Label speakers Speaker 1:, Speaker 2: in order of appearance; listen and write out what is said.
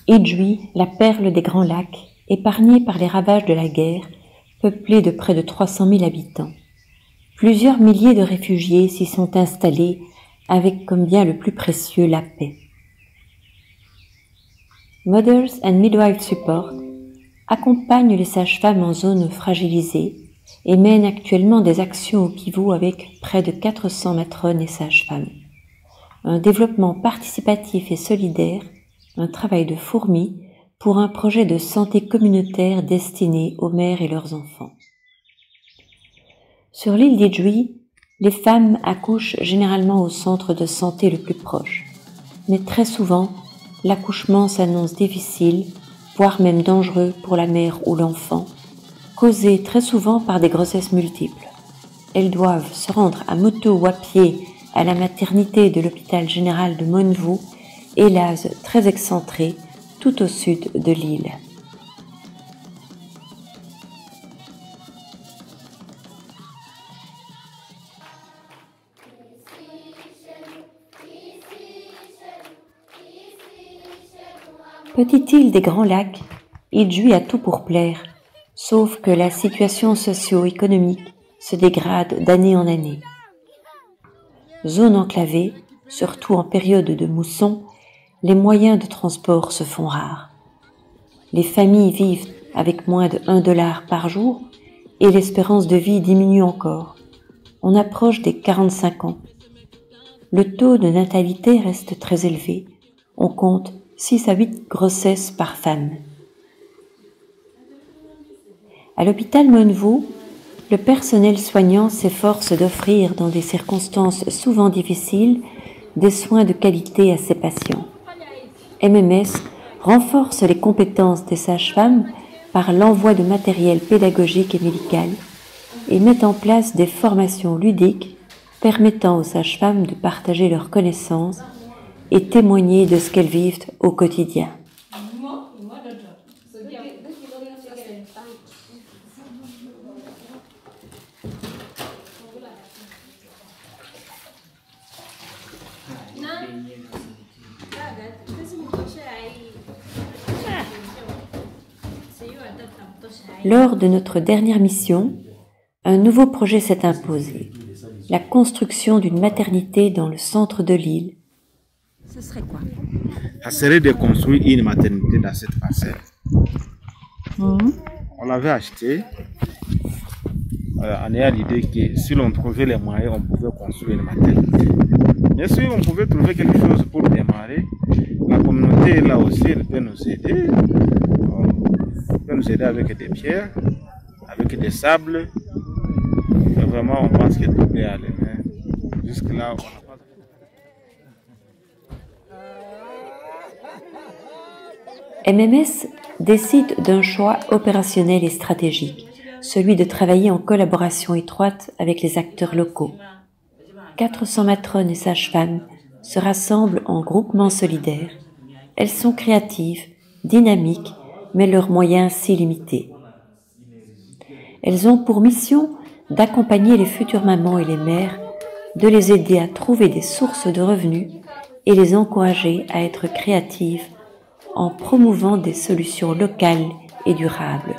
Speaker 1: Idjwi, la perle des Grands Lacs, épargnée par les ravages de la guerre, peuplée de près de 300 000 habitants. Plusieurs milliers de réfugiés s'y sont installés avec comme bien le plus précieux la paix. Mothers and Midwives Support accompagne les sages-femmes en zone fragilisée et mène actuellement des actions au pivot avec près de 400 matrones et sages-femmes. Un développement participatif et solidaire, un travail de fourmi pour un projet de santé communautaire destiné aux mères et leurs enfants. Sur l'île d'Idjwi, les femmes accouchent généralement au centre de santé le plus proche, mais très souvent, l'accouchement s'annonce difficile, voire même dangereux pour la mère ou l'enfant, causé très souvent par des grossesses multiples. Elles doivent se rendre à moto ou à pied à la maternité de l'hôpital général de Monvo, hélas très excentré, tout au sud de l'île. Petite île des Grands Lacs, Idjwi a tout pour plaire, sauf que la situation socio-économique se dégrade d'année en année. Zone enclavée, surtout en période de mousson, les moyens de transport se font rares. Les familles vivent avec moins de $1 par jour et l'espérance de vie diminue encore. On approche des 45 ans. Le taux de natalité reste très élevé. On compte 6 à 8 grossesses par femme. À l'hôpital Monvo, le personnel soignant s'efforce d'offrir, dans des circonstances souvent difficiles, des soins de qualité à ses patients. MMS renforce les compétences des sages-femmes par l'envoi de matériel pédagogique et médical et met en place des formations ludiques permettant aux sages-femmes de partager leurs connaissances et témoigner de ce qu'elles vivent au quotidien. Lors de notre dernière mission, un nouveau projet s'est imposé, la construction d'une maternité dans le centre de l'île. Ce serait quoi?
Speaker 2: Ça serait de construire une maternité dans cette parcelle. On l'avait acheté en ayant l'idée que si l'on trouvait les moyens, on pouvait construire une maternité. Bien sûr, on pouvait trouver quelque chose pour démarrer. La communauté là aussi, elle peut nous aider. Elle peut nous aider avec des pierres, avec des sables. Mais vraiment, on pense que tout peut aller. Jusque-là, on n'a pas...
Speaker 1: MMS décide d'un choix opérationnel et stratégique, celui de travailler en collaboration étroite avec les acteurs locaux. 400 matrones et sages-femmes se rassemblent en groupements solidaires. Elles sont créatives, dynamiques, mais leurs moyens si limités. Elles ont pour mission d'accompagner les futures mamans et les mères, de les aider à trouver des sources de revenus et les encourager à être créatives en promouvant des solutions locales et durables.